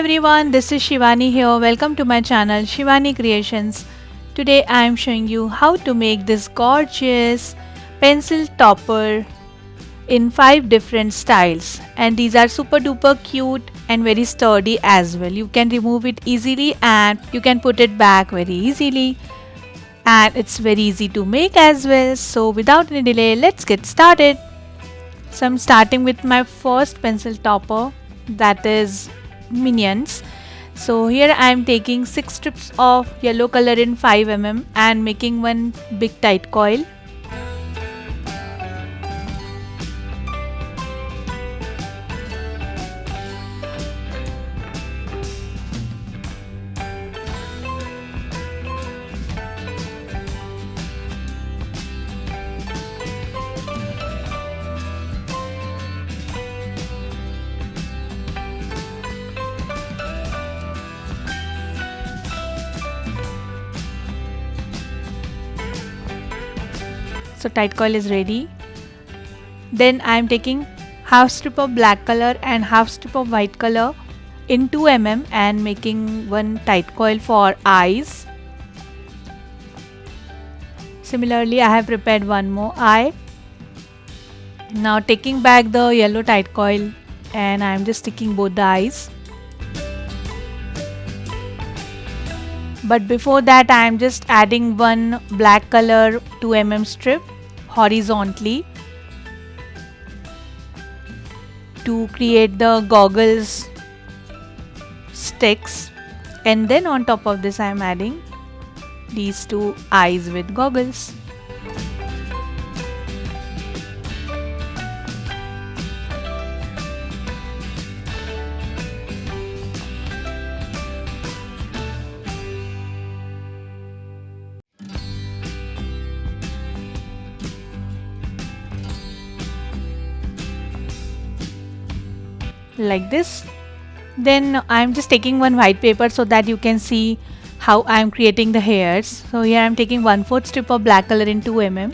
everyone, this is Shivani here. Welcome to my channel Shivani Creations. Today I am showing you how to make this gorgeous pencil topper in 5 different styles, and these are super duper cute and very sturdy as well. You can remove it easily and you can put it back very easily, and it's very easy to make as well. So without any delay, let's get started. So I'm starting with my first pencil topper, that is Minions. So here I am taking 6 strips of yellow color in 5 mm and making one big tight coil. So tight coil is ready. Then I am taking half strip of black color and half strip of white color in 2 mm and making one tight coil for eyes. Similarly, I have prepared one more eye. Now taking back the yellow tight coil and I am just sticking both the eyes. But before that, I am just adding one black color 2 mm strip horizontally to create the goggles sticks, and then on top of this I am adding these two eyes with goggles. Like this. Then I am just taking one white paper so that you can see how I am creating the hairs. So here I am taking 1/4 strip of black color in 2 mm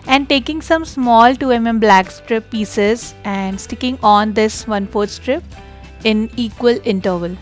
and taking some small 2 mm black strip pieces and sticking on this 1/4 strip in equal interval.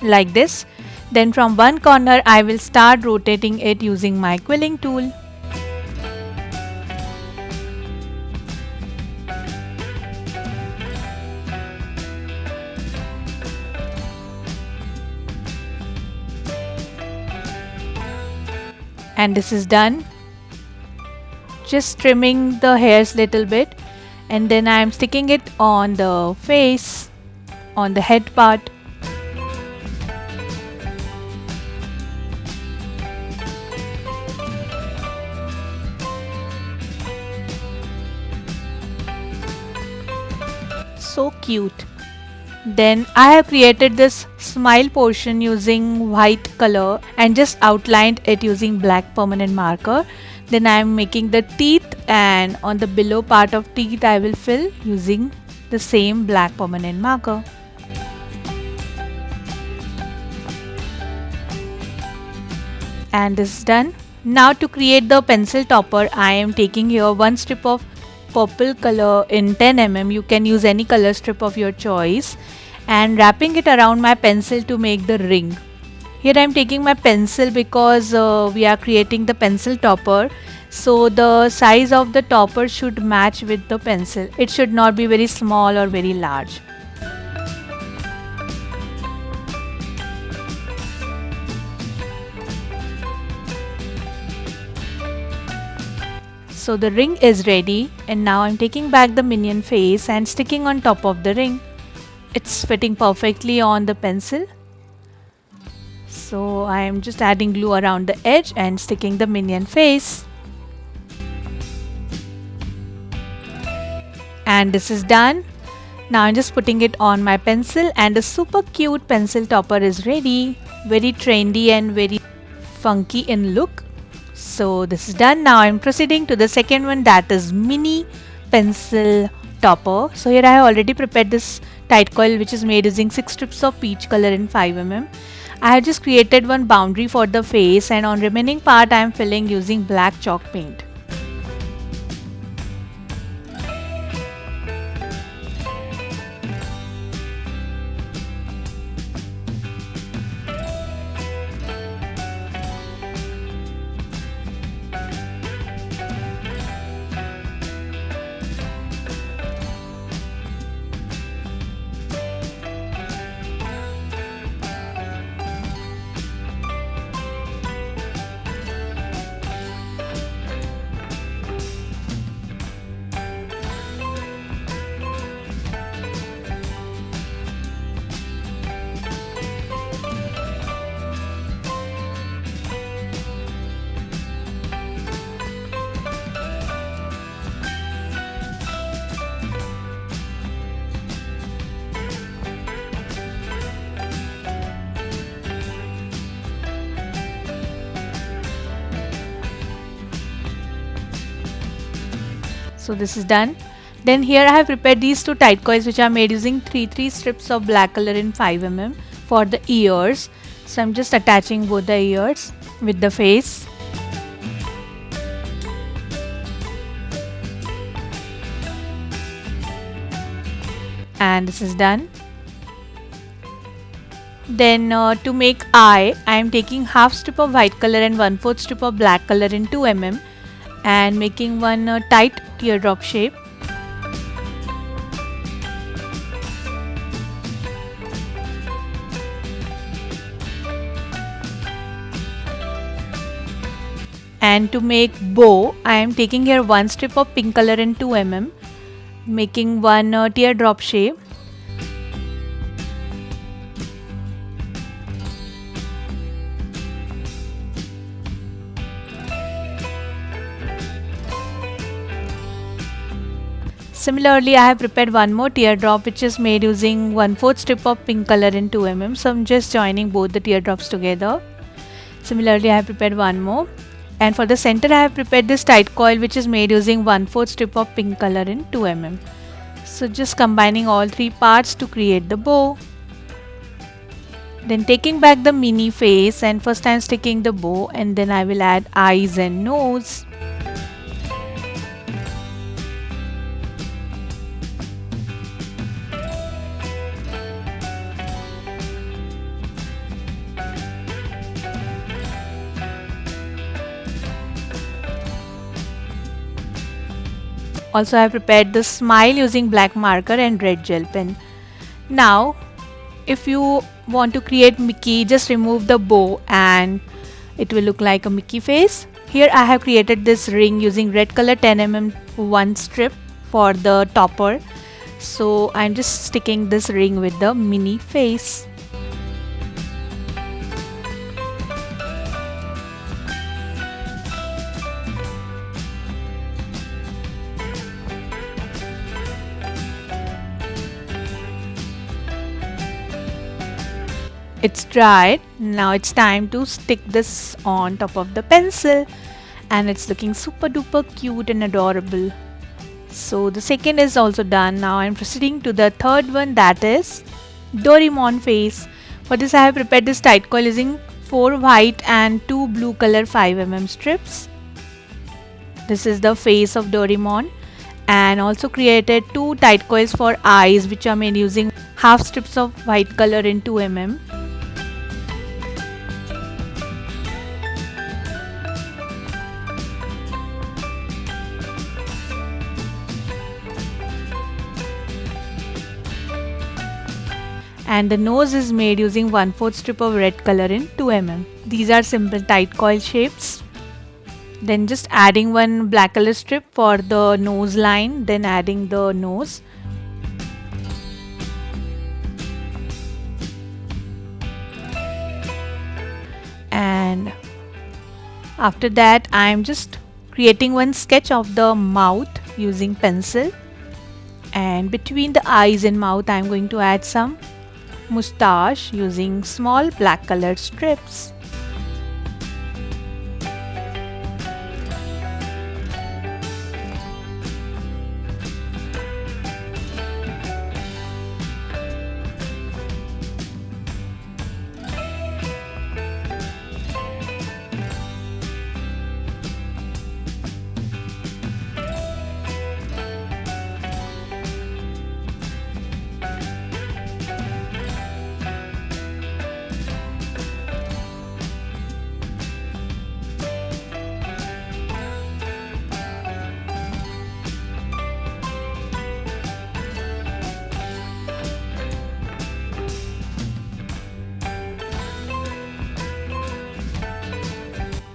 Like this. Then from one corner I will start rotating it using my quilling tool. And this is done. Just trimming the hairs little bit, and then I am sticking it on the face, on the head part. So cute. Then I have created this smile portion using white color and just outlined it using black permanent marker. Then I am making the teeth, and on the below part of teeth I will fill using the same black permanent marker. And this is done. Now to create the pencil topper, I am taking here one strip of purple color in 10 mm. You can use any color strip of your choice, and wrapping it around my pencil to make the ring. Here I am taking my pencil because we are creating the pencil topper, so the size of the topper should match with the pencil. It should not be very small or very large. So the ring is ready, and now I'm taking back the minion face and sticking on top of the ring. It's fitting perfectly on the pencil. So I am just adding glue around the edge and sticking the minion face. And this is done. Now I'm just putting it on my pencil, and a super cute pencil topper is ready. Very trendy and very funky in look. So this is done. Now I'm proceeding to the second one, that is mini pencil topper. So here I have already prepared this tight coil which is made using 6 strips of peach color in 5 mm. I have just created one boundary for the face, and on remaining part I am filling using black chalk paint. So this is done. Then here I have prepared these two tight coils which are made using 3 strips of black color in 5 mm for the ears. So I'm just attaching both the ears with the face. And this is done. Then to make eye, I am taking half strip of white color and 1/4 strip of black color in 2 mm and making one tight teardrop shape. And to make bow, I am taking here one strip of pink color in 2 mm, making one teardrop shape. Similarly, I have prepared one more teardrop which is made using 1/4 strip of pink color in 2 mm. So I'm just joining both the teardrops together. Similarly, I have prepared one more. And for the center, I have prepared this tight coil which is made using 1/4 strip of pink color in 2 mm. So just combining all three parts to create the bow. Then taking back the mini face, and first I am sticking the bow and then I will add eyes and nose. Also, I have prepared the smile using black marker and red gel pen. Now, if you want to create Mickey, just remove the bow and it will look like a Mickey face. Here I have created this ring using red color 10 mm one strip for the topper. So I'm just sticking this ring with the mini face. It's dried. Now it's time to stick this on top of the pencil, and it's looking super duper cute and adorable. So the second is also done. Now I'm proceeding to the third one, that is Doraemon face. For this I have prepared this tight coil using 4 white and 2 blue color 5 mm strips. This is the face of Doraemon, and also created 2 tight coils for eyes which are made using half strips of white color in 2 mm. And the nose is made using 1/4 strip of red color in 2 mm. These are simple tight coil shapes. Then just adding one black color strip for the nose line, then adding the nose. And after that I am just creating one sketch of the mouth using pencil, and between the eyes and mouth I am going to add some moustache using small black colored strips.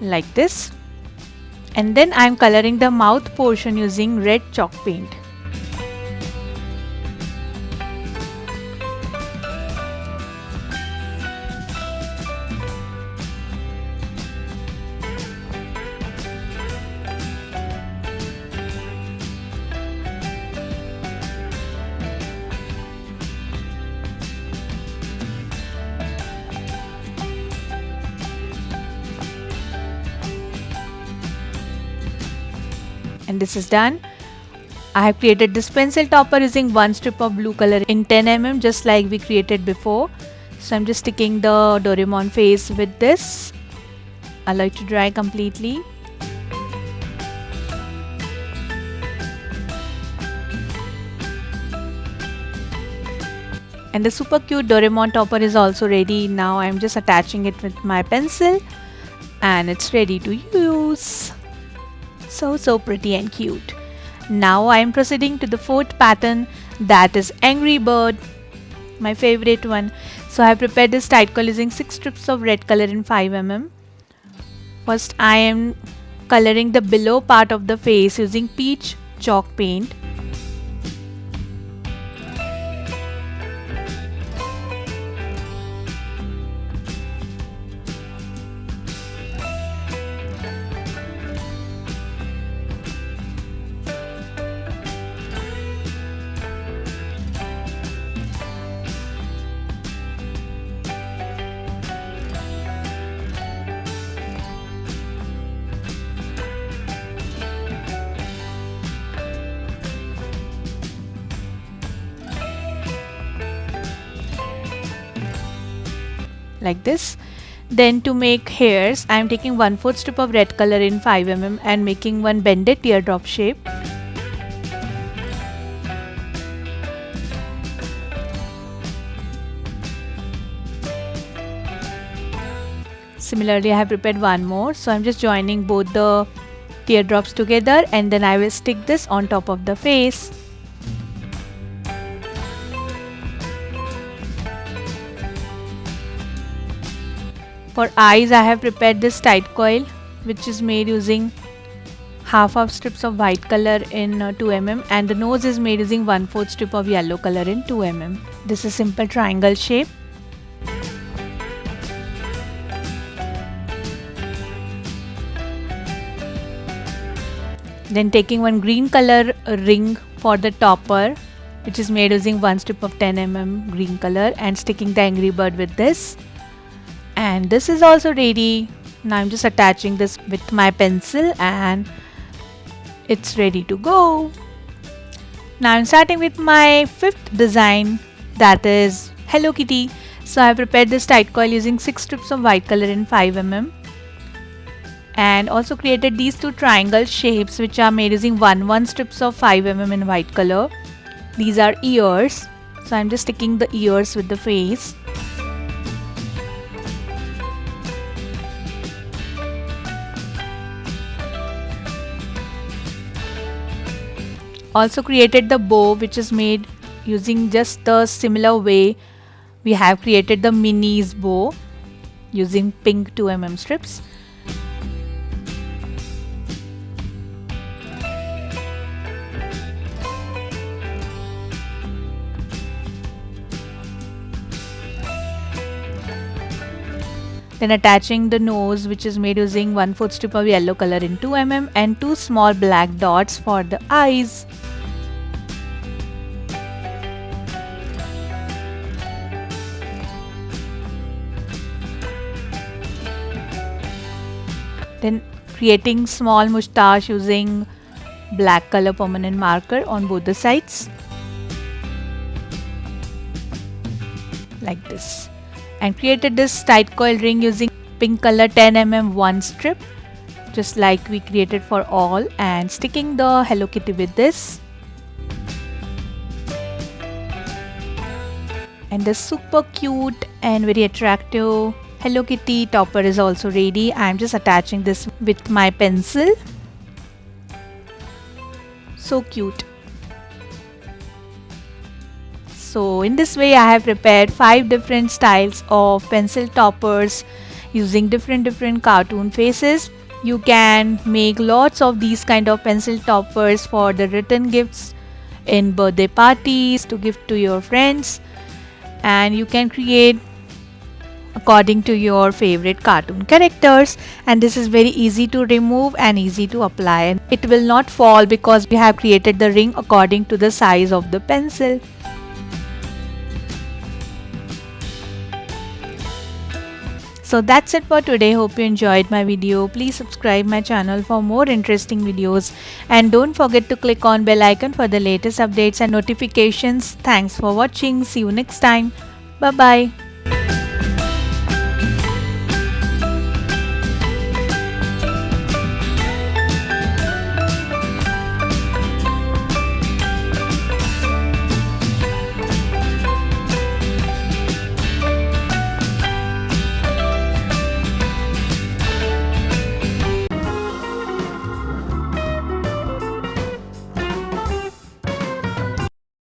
like this. And then I'm coloring the mouth portion using red chalk paint. And this is done. I have created this pencil topper using one strip of blue color in 10 mm, just like we created before. So I'm just sticking the Doraemon face with this. Allow it to dry completely. And the super cute Doraemon topper is also ready. Now I'm just attaching it with my pencil and it's ready to use. So pretty and cute. Now I am proceeding to the fourth pattern, that is Angry Bird, my favorite one. So I have prepared this tight coil using 6 strips of red color in 5 mm. First I am coloring the below part of the face using peach chalk paint. Like this. Then to make hairs, I am taking 1/4 strip of red color in 5 mm and making one bended teardrop shape. Similarly, I have prepared one more, so I'm just joining both the teardrops together and then I will stick this on top of the face. For eyes, I have prepared this tight coil which is made using half of strips of white color in 2 mm and the nose is made using 1/4 strip of yellow color in 2 mm. This is simple triangle shape. Then taking one green color ring for the topper which is made using 1 strip of 10 mm green color and sticking the Angry Bird with this. And this is also ready. Now I'm just attaching this with my pencil and it's ready to go. Now I'm starting with my fifth design, that is Hello Kitty. So I have prepared this tight coil using 6 strips of white color in 5 mm and also created these two triangle shapes which are made using 1 strips of 5 mm in white color. These are ears. So I'm just sticking the ears with the face. Also created the bow which is made using just the similar way we have created the Minnie's bow using pink 2 mm strips. Then attaching the nose which is made using 1/4 strip of yellow color in 2 mm and 2 small black dots for the eyes. Then creating small moustache using black color permanent marker on both the sides. Like this. And created this tight coil ring using pink color 10 mm one strip just like we created for all and sticking the Hello Kitty with this. And the super cute and very attractive Hello Kitty topper is also ready. I am just attaching this with my pencil. So cute. So in this way I have prepared 5 different styles of pencil toppers using different cartoon faces. You can make lots of these kind of pencil toppers for the return gifts in birthday parties to gift to your friends, and you can create according to your favorite cartoon characters, and this is very easy to remove and easy to apply. It will not fall because we have created the ring according to the size of the pencil. So that's it for today. Hope you enjoyed my video. Please subscribe my channel for more interesting videos, and don't forget to click on bell icon for the latest updates and notifications. Thanks for watching. See you next time. Bye bye.